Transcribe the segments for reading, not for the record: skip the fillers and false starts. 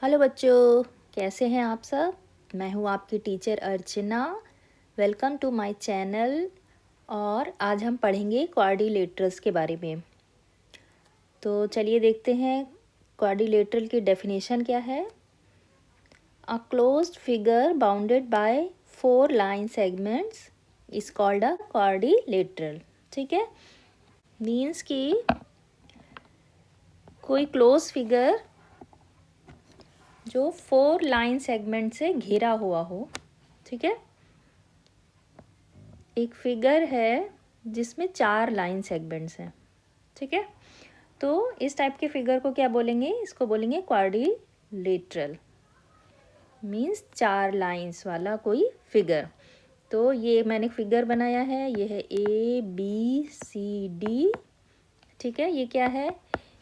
Hello बच्चों, कैसे हैं आप सब। मैं हूं आपकी teacher Archana. Welcome to my channel. और आज हम पढ़ेंगे क्वाड्रिलेटरल्स के बारे में। तो चलिए देखते हैं क्वाड्रिलेटरल की डेफिनेशन क्या है। A closed figure bounded by 4 line segments is called a quadrilateral. ठीक है, मीन्स कि कोई क्लोज फिगर जो 4 लाइन सेगमेंट से घिरा हुआ हो। ठीक है, एक फिगर है जिसमें 4 लाइन सेगमेंट्स हैं। ठीक है, तो इस टाइप के फिगर को क्या बोलेंगे, इसको बोलेंगे क्वाड्रिलेटरल। मीन्स 4 लाइंस वाला कोई फिगर। तो ये मैंने फिगर बनाया है, ये है ABCD। ठीक है, ये क्या है,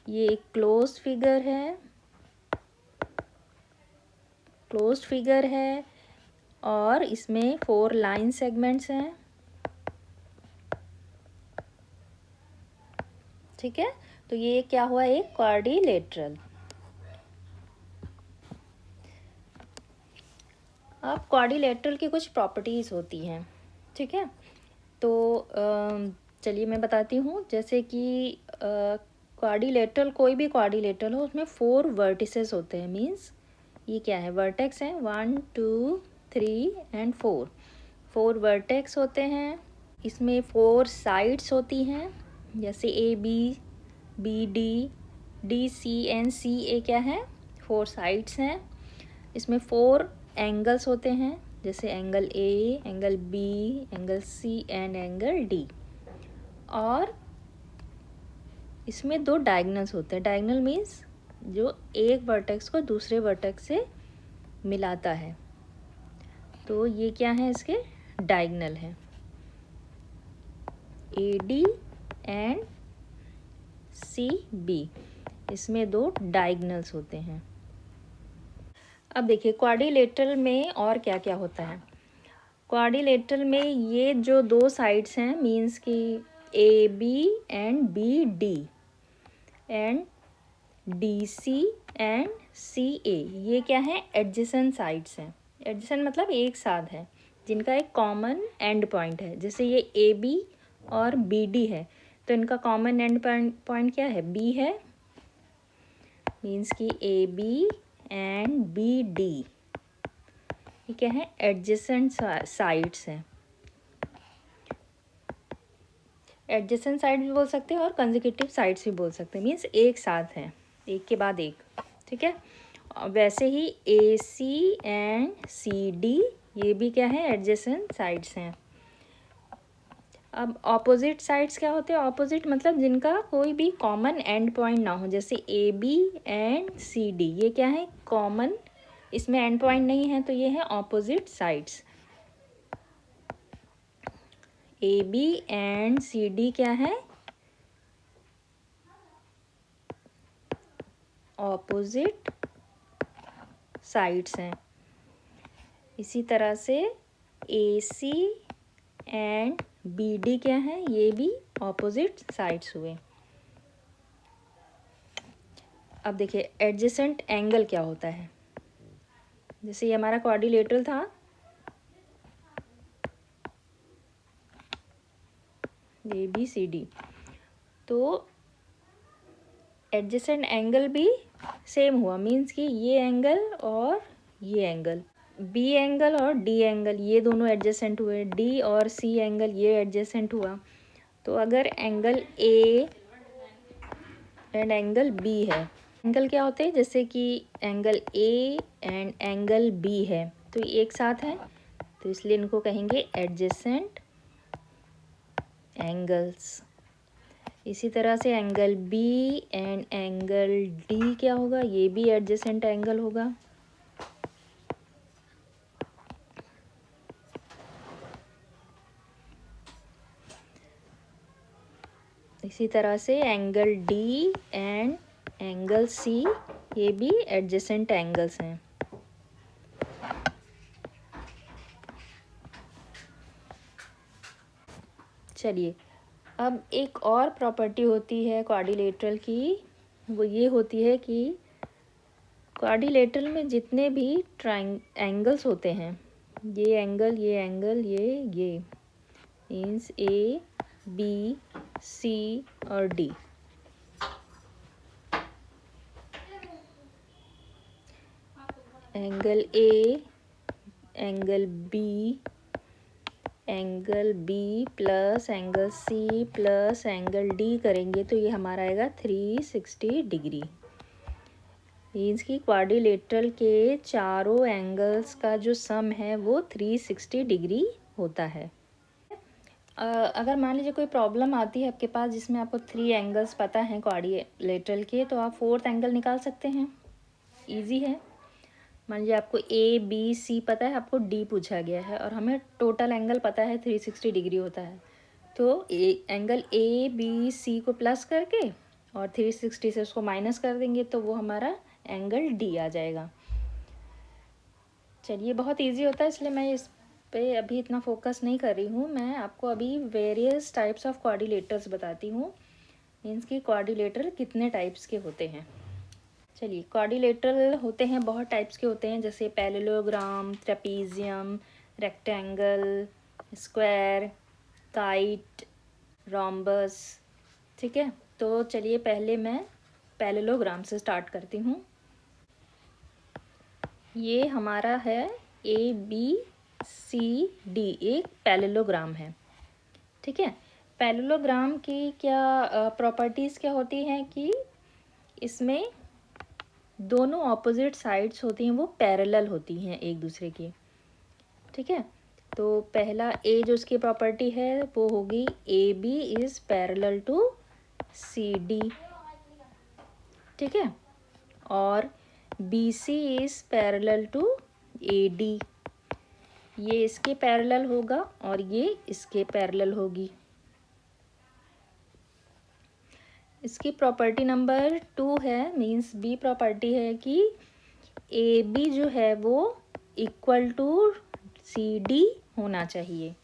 ये एक क्लोज फिगर है, क्लोज्ड फिगर है और इसमें 4 लाइन सेगमेंट्स हैं। ठीक है, तो ये क्या हुआ, एक क्वाड्रिलेटरल। अब क्वाड्रिलेटरल की कुछ प्रॉपर्टीज़ होती हैं। ठीक है, तो चलिए मैं बताती हूँ। जैसे कि क्वाड्रिलेटरल, कोई भी क्वाड्रिलेटरल हो उसमें 4 वर्टिसेस होते हैं। मीन्स ये क्या है, वर्टेक्स हैं 1 2 3 एंड 4 वर्टेक्स होते हैं। इसमें 4 साइड्स होती हैं, जैसे ABBD DC एंड CA क्या है, 4 साइड्स हैं। इसमें 4 एंगल्स होते हैं, जैसे angle A, angle B, angle C and angle D। और इसमें 2 डायगनल्स होते हैं। डायगनल मीन्स जो एक वर्टेक्स को दूसरे वर्टेक्स से मिलाता है। तो ये क्या है, इसके डायगनल है, AD एंड CB। इसमें 2 डायगनल्स होते हैं। अब देखिए क्वाड्रिलेटरल में और क्या क्या होता है। क्वाड्रिलेटरल में ये जो 2 साइड्स हैं, मीन्स कि AB and BD and DC and CA, ये क्या है, एडजेसेंट साइड्स हैं। एडजेसेंट मतलब एक साथ है, जिनका एक कॉमन एंड पॉइंट है। जैसे ये AB और BD है, तो इनका कॉमन एंड पॉइंट क्या है, B है। मीन्स कि AB एंड BD ये क्या है, एडजेसेंट साइड्स हैं। एडजेसेंट साइड भी बोल सकते हैं और कंसेक्यूटिव साइड्स भी बोल सकते हैं। मीन्स एक साथ हैं, एक के बाद एक। ठीक है, वैसे ही AC एंड CD ये भी क्या है, एडजेसेंट साइड्स हैं। अब ऑपोजिट साइड्स क्या होते हैं, ऑपोजिट मतलब जिनका कोई भी कॉमन एंड पॉइंट ना हो। जैसे AB एंड CD ये क्या है, कॉमन, इसमें एंड पॉइंट नहीं है, तो ये है opposite sides. AB and CD क्या है, ऑपोजिट साइड्स हैं। इसी तरह से AC एंड BD क्या है, ये भी ऑपोजिट साइड्स हुए। अब देखिए एडजेसेंट एंगल क्या होता है। जैसे ये हमारा क्वाड्रिलेटरल था, ABCD, तो एडजेसेंट एंगल भी सेम हुआ। मीन्स कि ये एंगल और ये एंगल, B एंगल और D एंगल ये दोनों एडजेसेंट हुए। D और C एंगल ये एडजेसेंट हुआ। तो अगर angle A and angle B है, एंगल क्या होते हैं, जैसे कि angle A and angle B है, तो ये एक साथ है, तो इसलिए इनको कहेंगे एडजेसेंट एंगल्स। इसी तरह से angle B and angle D क्या होगा, ये भी एडजेसेंट एंगल होगा। इसी तरह से angle D and angle C ये भी एडजेसेंट एंगल्स हैं। चलिए, अब एक और प्रॉपर्टी होती है क्वाड्रिलेटरल की, वो ये होती है कि क्वाड्रिलेटरल में जितने भी एंगल्स होते हैं, ये एंगल, ये एंगल, ये मीन्स ए, बी, सी और D. Angle A, angle B, angle B plus angle C plus angle D करेंगे तो ये हमारा आएगा 360 डिग्री। मीन्स कि क्वाड्रिलेटरल के चारों एंगल्स का जो सम है वो 360 डिग्री होता है। अगर मान लीजिए कोई प्रॉब्लम आती है आपके पास जिसमें आपको 3 एंगल्स पता हैं क्वाड्रिलेटरल के, तो आप 4th एंगल निकाल सकते हैं, इजी है। मान लीजिए आपको ए बी सी पता है, आपको डी पूछा गया है और हमें टोटल एंगल पता है 360 डिग्री होता है, तो एंगल ए बी सी को प्लस करके और 360 से उसको माइनस कर देंगे तो वो हमारा एंगल डी आ जाएगा। चलिए, बहुत इजी होता है इसलिए मैं इस पे अभी इतना फोकस नहीं कर रही हूँ। मैं आपको अभी वेरियस टाइप्स ऑफ क्वाड्रिलेटर्स बताती हूँ, मीन्स कि क्वाड्रिलेटर कितने टाइप्स के होते हैं। चलिए, क्वाड्रिलेटरल होते हैं, बहुत टाइप्स के होते हैं, जैसे parallelogram, trapezium, rectangle, square, kite, rhombus. ठीक है, तो चलिए पहले मैं पैरेललोग्राम से स्टार्ट करती हूँ। ये हमारा है ए बी सी डी, एक पैरेललोग्राम है। ठीक है, पैरेललोग्राम की क्या प्रॉपर्टीज़ क्या होती हैं कि इसमें दोनों ऑपोजिट साइड्स होती हैं वो पैरेलल होती हैं एक दूसरे की। ठीक है, तो पहला ए जो उसकी प्रॉपर्टी है वो होगी A B is parallel to C D. ठीक है, और B C is parallel to A D, ये इसके पैरेलल होगा और ये इसके पैरेलल होगी। इसकी प्रॉपर्टी नंबर 2 है, मीन्स बी प्रॉपर्टी है कि ए बी जो है वो इक्वल टू सी डी होना चाहिए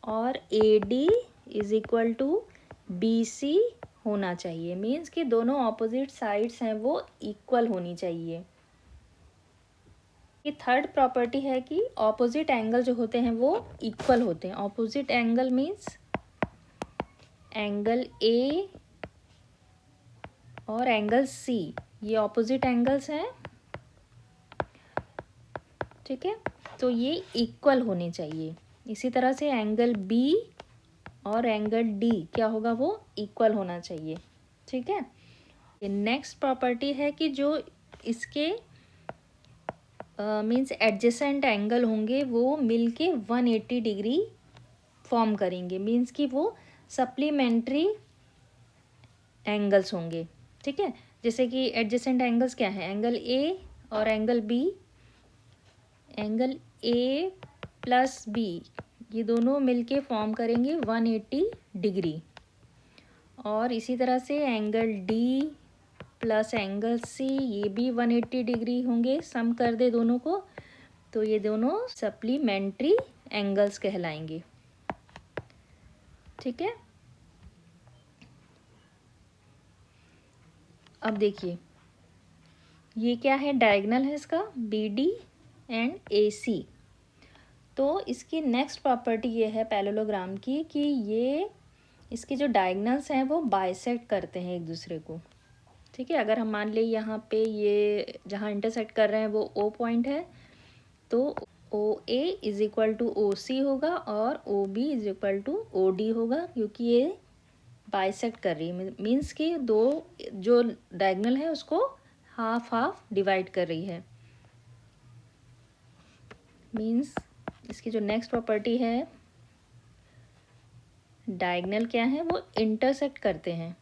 और A D is equal to B C होना चाहिए। मीन्स कि दोनों ऑपोजिट साइड्स हैं वो इक्वल होनी चाहिए। ये थर्ड प्रॉपर्टी है कि ऑपोजिट एंगल जो होते हैं वो इक्वल होते हैं। Opposite angle means angle A और एंगल सी, ये ऑपोजिट एंगल्स हैं। ठीक है, तो ये इक्वल होने चाहिए। इसी तरह से एंगल बी और एंगल डी क्या होगा, वो इक्वल होना चाहिए। ठीक है, ये नेक्स्ट प्रॉपर्टी है कि जो इसके मीन्स एडजेसेंट एंगल होंगे वो मिलके 180 डिग्री फॉर्म करेंगे, मीन्स कि वो सप्लीमेंट्री एंगल्स होंगे। ठीक है, जैसे कि एडजेसेंट एंगल्स क्या है, एंगल ए और angle B, angle A plus B ये दोनों मिलके फॉर्म करेंगे 180 डिग्री। और इसी तरह से angle D plus angle C ये भी 180 डिग्री होंगे, सम कर दे दोनों को तो ये दोनों सप्लीमेंट्री एंगल्स कहलाएंगे। ठीक है, अब देखिए ये क्या है, डायगोनल है इसका बी डी एंड ए सी। तो इसकी नेक्स्ट प्रॉपर्टी ये है पैरेललोग्राम की कि ये इसके जो डायगोनल्स हैं वो बाइसेक्ट करते हैं एक दूसरे को। ठीक है, अगर हम मान लें यहाँ पे ये जहाँ इंटरसेक्ट कर रहे हैं वो ओ पॉइंट है तो O A is equal to O C होगा और O B is equal to O D होगा, क्योंकि ये बाइसेक्ट कर रही है। मीन्स कि दो जो डायगोनल है उसको हाफ हाफ डिवाइड कर रही है। मीन्स इसकी जो नेक्स्ट प्रॉपर्टी है, डायगोनल क्या है, वो इंटरसेक्ट करते हैं।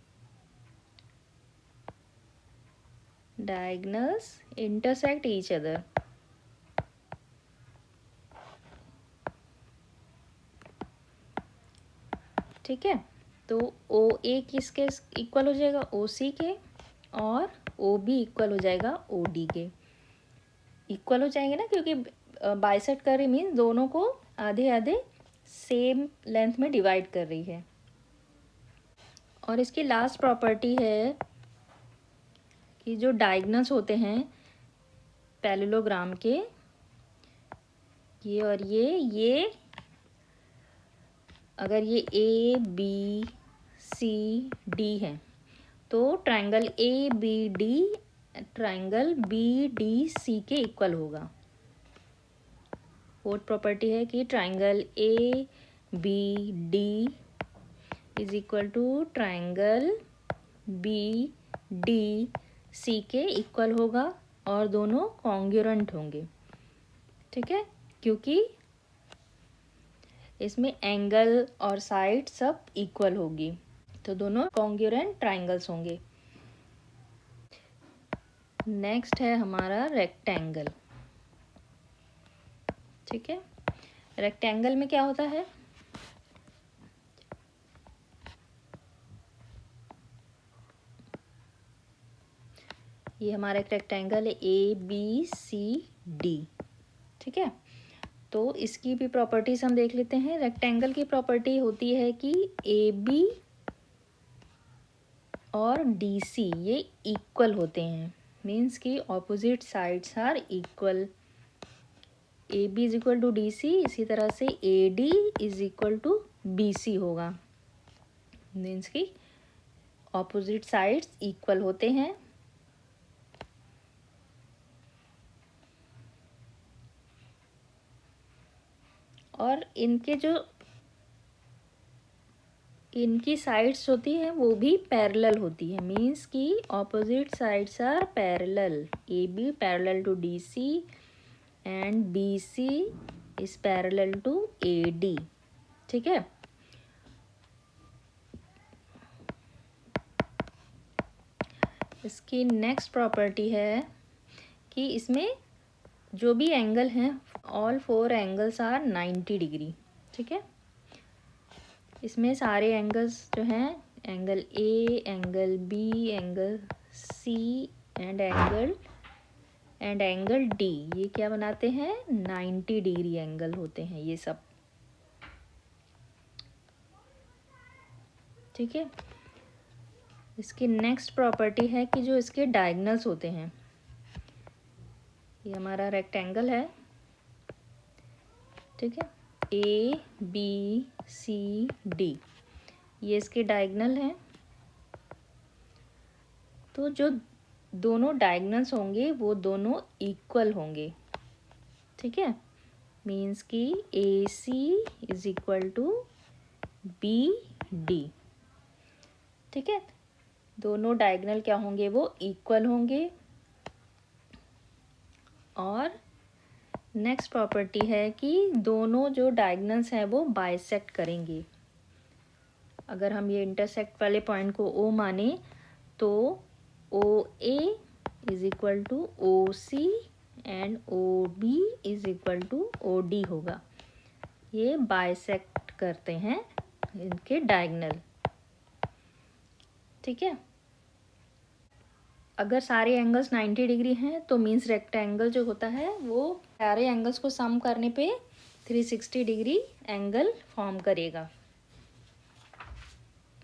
Diagonals intersect each other. ठीक है, तो ओ ए किसके इक्वल हो जाएगा, ओ सी के, और ओ बी इक्वल हो जाएगा ओ डी के। इक्वल हो जाएंगे ना, क्योंकि बाइसेक्ट कर रही मीन्स दोनों को आधे आधे सेम लेंथ में डिवाइड कर रही है। और इसकी लास्ट प्रॉपर्टी है कि जो डायगोनल्स होते हैं पैरेललोग्राम के ये और ये अगर ये ए बी सी डी है तो triangle A B D triangle B D C के इक्वल होगा। फोर्थ प्रॉपर्टी है कि triangle A B D is equal to triangle B D C के इक्वल होगा और दोनों कॉन्ग्रुएंट होंगे। ठीक है, क्योंकि इसमें एंगल और साइड सब इक्वल होगी तो दोनों कॉन्ग्रुएंट ट्रायंगल्स होंगे। नेक्स्ट है हमारा रेक्टेंगल। ठीक है, रेक्टेंगल में क्या होता है, ये हमारा एक रेक्टेंगल है ए बी सी डी। ठीक है, तो इसकी भी प्रॉपर्टीज हम देख लेते हैं। रेक्टेंगल की प्रॉपर्टी होती है कि ए बी और डी सी ये इक्वल होते हैं, मीन्स कि opposite sides are equal. A B is equal to D C, इसी तरह से A D is equal to B C होगा, मीन्स कि ऑपोजिट साइड्स इक्वल होते हैं। और इनकी साइड्स होती हैं वो भी पैरेलल होती है, मीन्स कि opposite sides are parallel. A B parallel to D C and B C is parallel to A D. ठीक है, इसकी नेक्स्ट प्रॉपर्टी है कि इसमें जो भी एंगल हैं all four angles are 90 degree. ठीक है, इसमें सारे एंगल्स जो हैं angle A, angle B, angle C and angle D ये क्या बनाते हैं, 90 डिग्री एंगल होते हैं ये सब। ठीक है, इसकी नेक्स्ट प्रॉपर्टी है कि जो इसके डायगोनल्स होते हैं, ये हमारा रेक्टेंगल है। ठीक है, ए बी सी डी ये इसके डायगोनल हैं, तो जो दोनों डायगोनल्स होंगे वो दोनों इक्वल होंगे। ठीक है, मीन्स कि A C is equal to B D. ठीक है, दोनों डायगोनल क्या होंगे, वो इक्वल होंगे। और नेक्स्ट प्रॉपर्टी है कि दोनों जो डायगोनल्स हैं वो बाइसेक्ट करेंगे। अगर हम ये इंटरसेक्ट वाले पॉइंट को ओ माने तो O A is equal to O C and O B is equal to O D होगा। ये बाइसेक्ट करते हैं इनके डायगोनल। ठीक है, अगर सारे एंगल्स 90 डिग्री हैं तो मीन्स रेक्टेंगल जो होता है वो सारे एंगल्स को सम करने पे 360 डिग्री एंगल फॉर्म करेगा।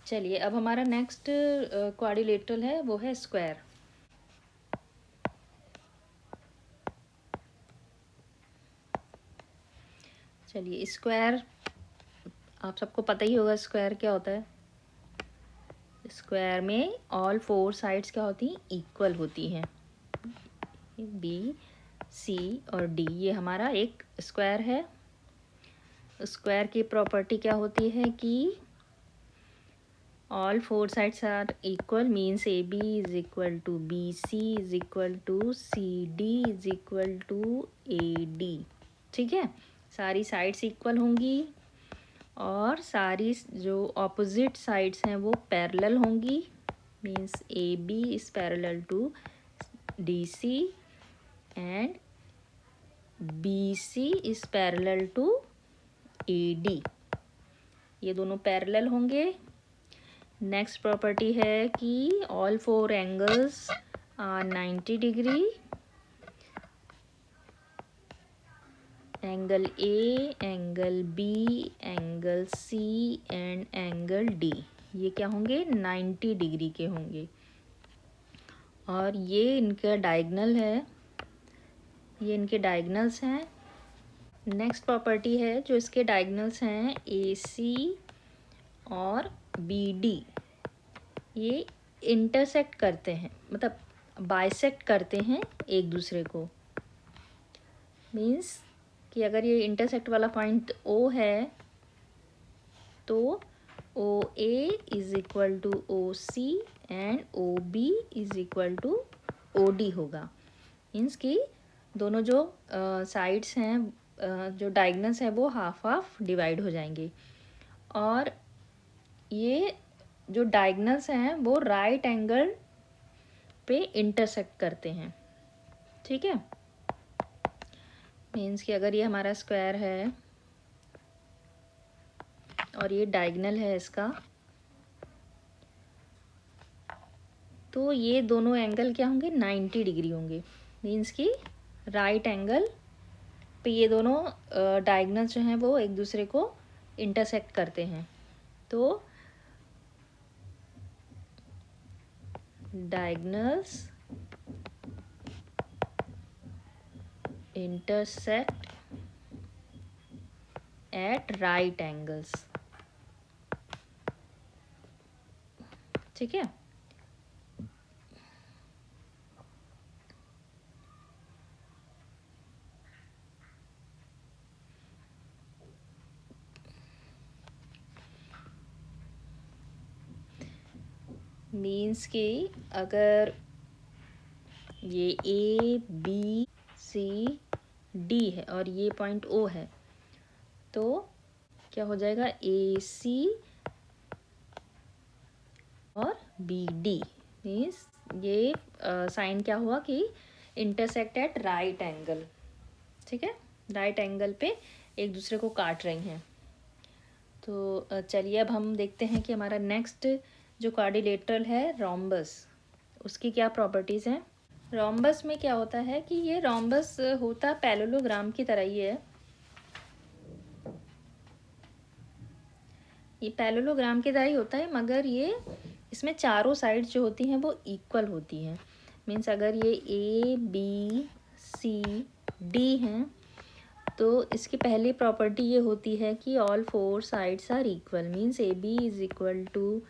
चलिए, अब हमारा नेक्स्ट क्वाड्रिलेटरल है वो है स्क्वायर। चलिए, स्क्वायर आप सबको पता ही होगा स्क्वायर क्या होता है। स्क्वायर में ऑल फोर साइड्स क्या होती हैं, इक्वल होती हैं। बी सी और डी ये हमारा एक स्क्वायर है। स्क्वायर की प्रॉपर्टी क्या होती है कि all four sides are equal, means A B is equal to B C is equal to C D is equal to A D. ठीक है, सारी साइड्स इक्वल होंगी और सारी जो ऑपोजिट साइड्स हैं वो पैरेलल होंगी, means A B is parallel to D C and B C is parallel to A D. ये दोनों पैरेलल होंगे। नेक्स्ट प्रॉपर्टी है कि all four angles are 90 degree. Angle A, angle B, angle C and angle D ये क्या होंगे, 90 degree के होंगे। और ये इनका डायगोनल है ये इनके डायगनल्स हैं। नेक्स्ट प्रॉपर्टी है जो इसके डायगनल्स हैं ए सी और बी डी, ये इंटरसेक्ट करते हैं, मतलब बाइसेक्ट करते हैं एक दूसरे को। मीन्स कि अगर ये इंटरसेक्ट वाला पॉइंट ओ है तो O A is equal to O C and O B is equal to O D होगा। मीन्स कि दोनों जो साइड्स हैं, जो डायगनल्स है वो हाफ हाफ डिवाइड हो जाएंगे, और ये जो डायगनल्स हैं वो राइट एंगल पे इंटरसेक्ट करते हैं। ठीक है, मीन्स कि अगर ये हमारा स्क्वायर है और ये डायगनल है इसका, तो ये दोनों एंगल क्या होंगे, 90 डिग्री होंगे। मीन्स कि राइट एंगल पे ये दोनों डायगनल्स जो हैं वो एक दूसरे को इंटरसेक्ट करते हैं। तो diagonals intersect at right angles. ठीक है, मीन्स कि अगर ये ए बी सी डी है और ये पॉइंट ओ है, तो क्या हो जाएगा, ए सी और बी डी। मीन्स ये साइन क्या हुआ कि इंटरसेक्ट एट राइट एंगल। ठीक है, राइट एंगल पे एक दूसरे को काट रही हैं। तो चलिए अब हम देखते हैं कि हमारा नेक्स्ट जो क्वाड्रिलेटरल है रोम्बस, उसकी क्या प्रॉपर्टीज़ हैं। रोम्बस में क्या होता है कि ये रोम्बस होता पैरेललोग्राम की तरह ही है। ये पैरेललोग्राम की तरह ही होता है, मगर ये इसमें चारों साइड जो होती हैं वो इक्वल होती हैं। मीन्स अगर ये ए बी सी डी हैं तो इसकी पहली प्रॉपर्टी ये होती है कि all four sides are equal. Means A B is equal to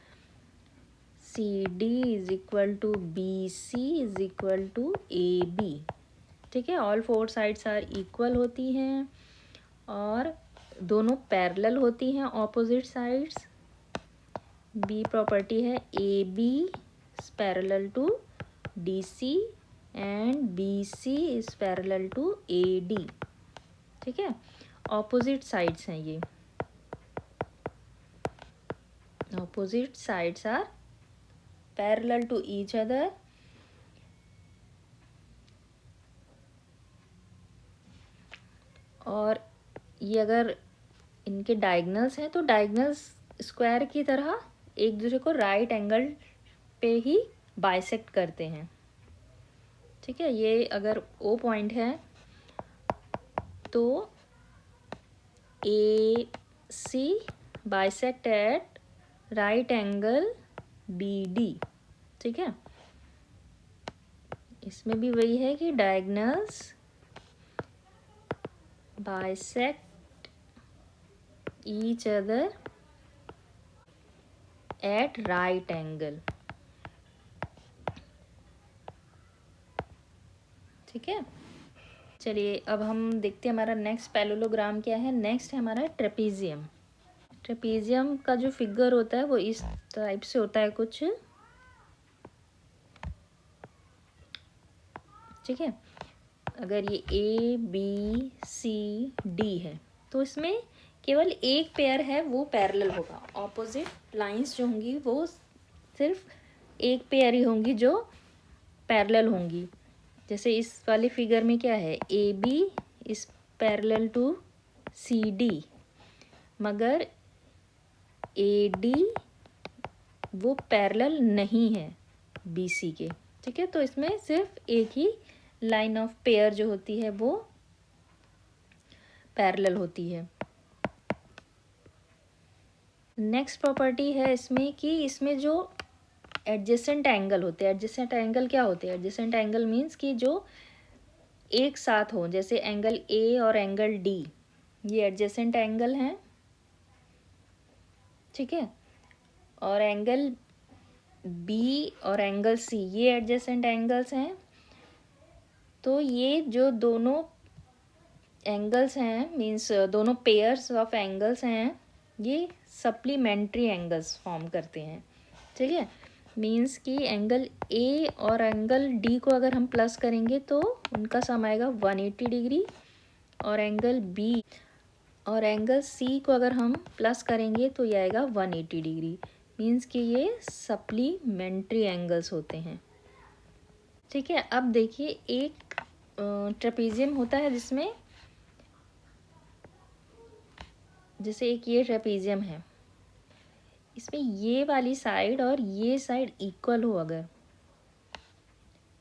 C D is equal to B C is equal to A B. ठीक है, all four sides are equal होती हैं और दोनों पैरेलल होती हैं ऑपोजिट साइड्स। बी प्रॉपर्टी है A B is parallel to D C and B C is parallel to A D. ठीक है, ऑपोजिट साइड्स हैं ये, opposite sides are parallel to each other और ये अगर इनके डायगनल्स हैं तो डायगनल्स स्क्वायर की तरह एक दूसरे को राइट एंगल पे ही बाइसेक्ट करते हैं। ठीक है, ये अगर ओ पॉइंट है तो A C bisect at right angle B D. ठीक है, इसमें भी वही है कि diagonals bisect each other at right angle. ठीक है, चलिए अब हम देखते हैं हमारा नेक्स्ट पैरेललोग्राम क्या है। नेक्स्ट है हमारा ट्रेपीजियम। ट्रेपीजियम का जो फिगर होता है वो इस टाइप से होता है कुछ। ठीक है, अगर ये ए बी सी डी है तो इसमें केवल एक पेयर है वो पैरेलल होगा। ऑपोजिट लाइंस जो होंगी वो सिर्फ एक पेयर ही होंगी जो पैरेलल होंगी। जैसे इस वाले फिगर में क्या है, A B is parallel to C D, मगर ए डी वो पैरेलल नहीं है बी सी के। ठीक है, तो इसमें सिर्फ एक ही लाइन ऑफ पेयर जो होती है वो पैरेलल होती है। नेक्स्ट प्रॉपर्टी है इसमें कि इसमें जो एडजेसेंट एंगल होते हैं, एडजेसेंट एंगल क्या होते हैं, एडजेसेंट एंगल मीन्स कि जो एक साथ हो, जैसे एंगल ए और एंगल डी, ये एडजेसेंट एंगल हैं, ठीक है, और एंगल बी और एंगल सी ये एडजेसेंट एंगल्स हैं। तो ये जो दोनों एंगल्स हैं, मीन्स दोनों पेयर्स ऑफ एंगल्स हैं, ये सप्लीमेंट्री एंगल्स फॉर्म करते हैं, ठीक है। मीन्स कि एंगल ए और एंगल डी को अगर हम प्लस करेंगे तो उनका सम आएगा 180 डिग्री, और एंगल बी और एंगल सी को अगर हम प्लस करेंगे तो ये आएगा 180 डिग्री। मीन्स कि ये सप्लीमेंट्री एंगल्स होते हैं, ठीक है। अब देखिए एक ट्रेपीजियम होता है जिसमें, जैसे एक ये ट्रेपीजियम है, इसमें ये वाली साइड और ये साइड इक्वल हो अगर,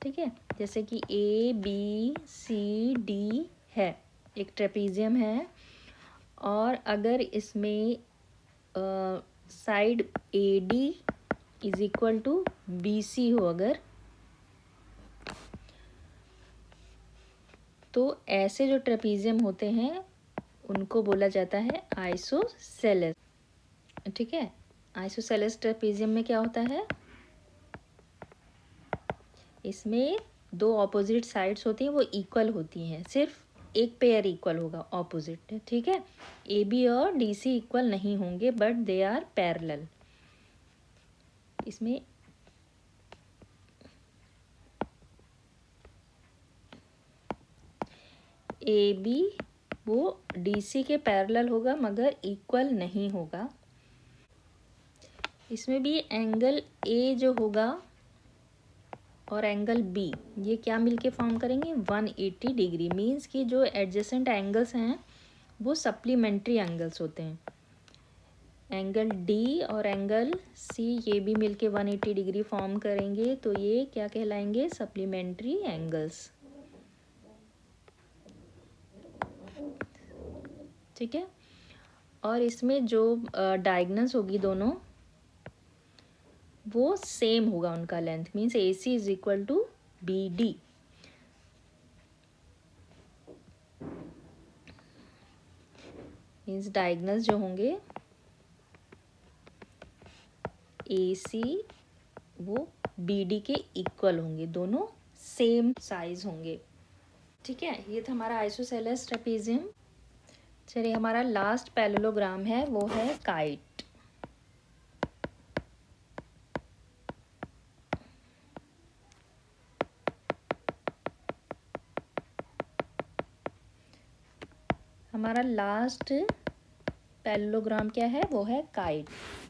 ठीक है, जैसे कि ए बी सी डी है, एक ट्रेपीजियम है, और अगर इसमें side A D is equal to B C हो अगर, तो ऐसे जो ट्रेपीजियम होते हैं उनको बोला जाता है आइसोसेलेस, ठीक है। आइसोसेलेस ट्रेपीजियम में क्या होता है, इसमें दो ऑपोजिट साइड्स होती हैं, वो इक्वल होती हैं, सिर्फ एक पेयर इक्वल होगा ऑपोजिट, ठीक है। ए बी और डी सी इक्वल नहीं होंगे, बट दे आर पैरेलल। इसमें ए बी वो डी सी के पैरेलल होगा मगर इक्वल नहीं होगा। इसमें भी एंगल ए जो होगा और एंगल बी, ये क्या मिलके फॉर्म करेंगे 180 डिग्री। मीन्स कि जो एडजेसेंट एंगल्स हैं वो सप्लीमेंट्री एंगल्स होते हैं। एंगल डी और एंगल सी ये भी मिलके 180 डिग्री फॉर्म करेंगे, तो ये क्या कहलाएंगे, सप्लीमेंट्री एंगल्स, ठीक है। और इसमें जो डायगोनल्स होगी दोनों, वो सेम होगा उनका length, means A C is equal to B D. Means diagonals जो होंगे ए सी वो बी डी के इक्वल होंगे, दोनों सेम साइज होंगे, ठीक है। ये था हमारा आइसोसेलेस ट्रेपीजियम। चलिए हमारा लास्ट पैरेललोग्राम है, वो है काइट। हमारा लास्ट पैरेललोग्राम क्या है, वो है काइट।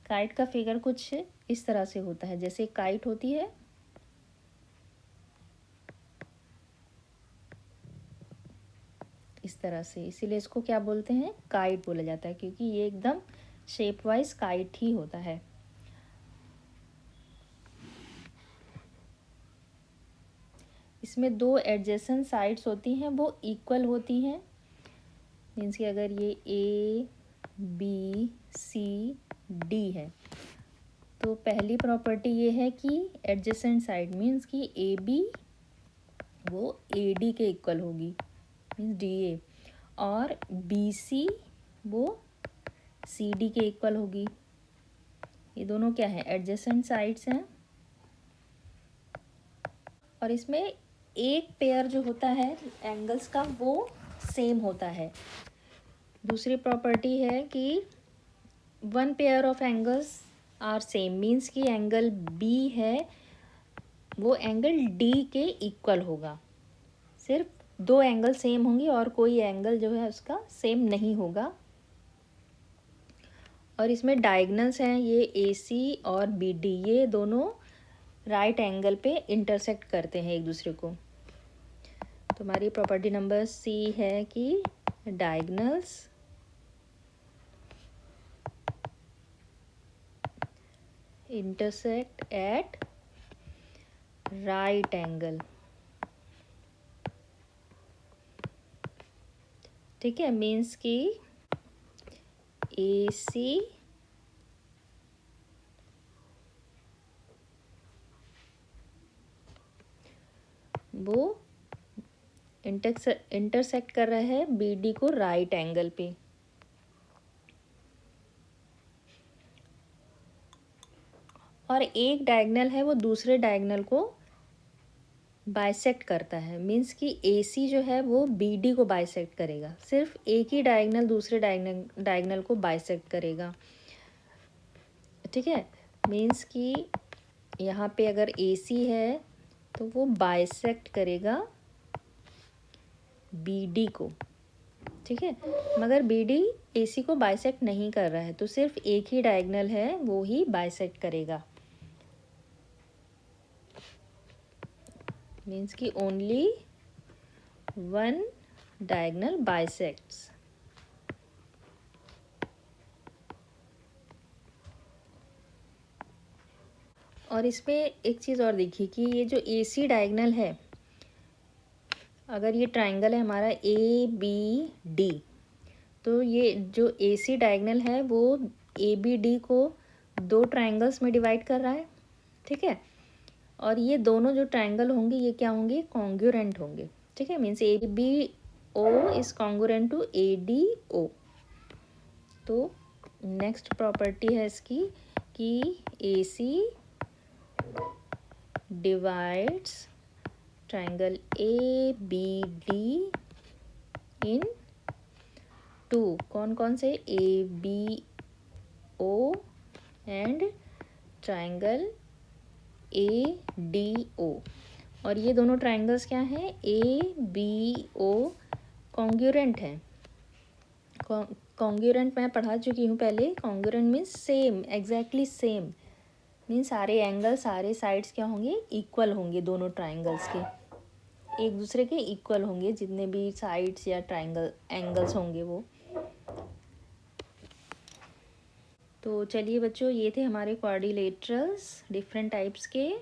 काइट का फिगर कुछ इस तरह से होता है, जैसे काइट होती है, इस तरह से, इसीलिए इसको क्या बोलते हैं, काइट बोला जाता है, क्योंकि ये एकदम शेप वाइज काइट ही होता है। इसमें दो एडजेसेंट साइड्स होती हैं, वो इक्वल होती हैं। मीन्स कि अगर ये ए बी सी डी है, तो पहली प्रॉपर्टी ये है कि एडजेसेंट साइड, मीन्स कि ए बी वो ए डी के इक्वल होगी, मीन्स डी ए, और बी सी वो सी डी के इक्वल होगी। ये दोनों क्या है, एडजेसेंट साइड्स हैं। और इसमें एक पेयर जो होता है एंगल्स का वो सेम होता है। दूसरी प्रॉपर्टी है कि one pair of angles are same, means कि एंगल बी है वो एंगल डी के इक्वल होगा, सिर्फ दो एंगल सेम होंगी और कोई एंगल जो है उसका सेम नहीं होगा। और इसमें डायगोनल्स हैं, ये ए सी और बी डी, ये दोनों राइट एंगल पे इंटरसेक्ट करते हैं एक दूसरे को। तो हमारी प्रॉपर्टी नंबर सी है कि diagonals intersect at right angle, ठीक है। मीन्स कि ए सी वो इंटरसेक्ट कर रहा है BD को राइट एंगल पे। और एक डायगोनल है वो दूसरे डायगोनल को बाइसेक्ट करता है, मीन्स कि AC जो है वो BD को बाइसेक्ट करेगा। सिर्फ एक ही डायगोनल दूसरे डायगोनल को बाइसेक्ट करेगा, ठीक है। मीन्स कि यहाँ पे अगर AC है तो वो बाइसेक्ट करेगा BD को, ठीक है। मगर BD AC को बाइसेक्ट नहीं कर रहा है, तो सिर्फ एक ही डायगोनल है वो ही बाइसेक्ट करेगा। मीन्स कि ओनली वन डायगोनल बाइसेक्ट्स। और इसमें एक चीज़ और देखिए कि ये जो AC डायगोनल है, अगर ये ट्राइंगल है हमारा ABD, तो ये जो AC डायगोनल है वो ABD को दो ट्राइंगल्स में डिवाइड कर रहा है, ठीक है। और ये दोनों जो ट्राइंगल होंगे ये क्या होंगे, कॉन्ग्रुएंट होंगे, ठीक है। Means ABO is congruent to ADO। तो नेक्स्ट प्रॉपर्टी है इसकी कि AC divides triangle ABD in two, कौन कौन से, ABO एंड ट्राइंगल ADO। और ये दोनों ट्राइंगल्स क्या हैं, ABO कॉन्ग्रुएंट हैं। कॉन्ग्रुएंट मैं पढ़ा चुकी हूँ पहले। Congruent means same, exactly same, means सारे एंगल सारे साइड्स क्या होंगे, इक्वल होंगे। दोनों ट्राइंगल्स के एक दूसरे के इक्वल होंगे, जितने भी साइड्स या ट्राइंगल एंगल्स होंगे वो। तो चलिए बच्चों, ये थे हमारे क्वाड्रिलेटरल्स डिफरेंट टाइप्स के।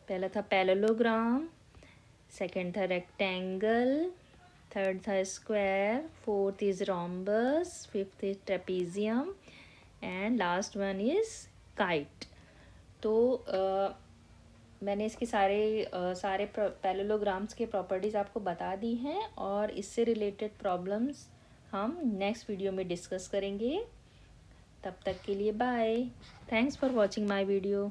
पहला था पैरेललोग्राम, सेकंड था रेक्टेंगल, थर्ड था square, fourth is rhombus, fifth is trapezium and last one is kite. तो मैंने इसके सारे पैरेललोग्राम्स के प्रॉपर्टीज़ आपको बता दी हैं, और इससे रिलेटेड प्रॉब्लम्स हम नेक्स्ट वीडियो में डिस्कस करेंगे। तब तक के लिए bye. Thanks for watching my video.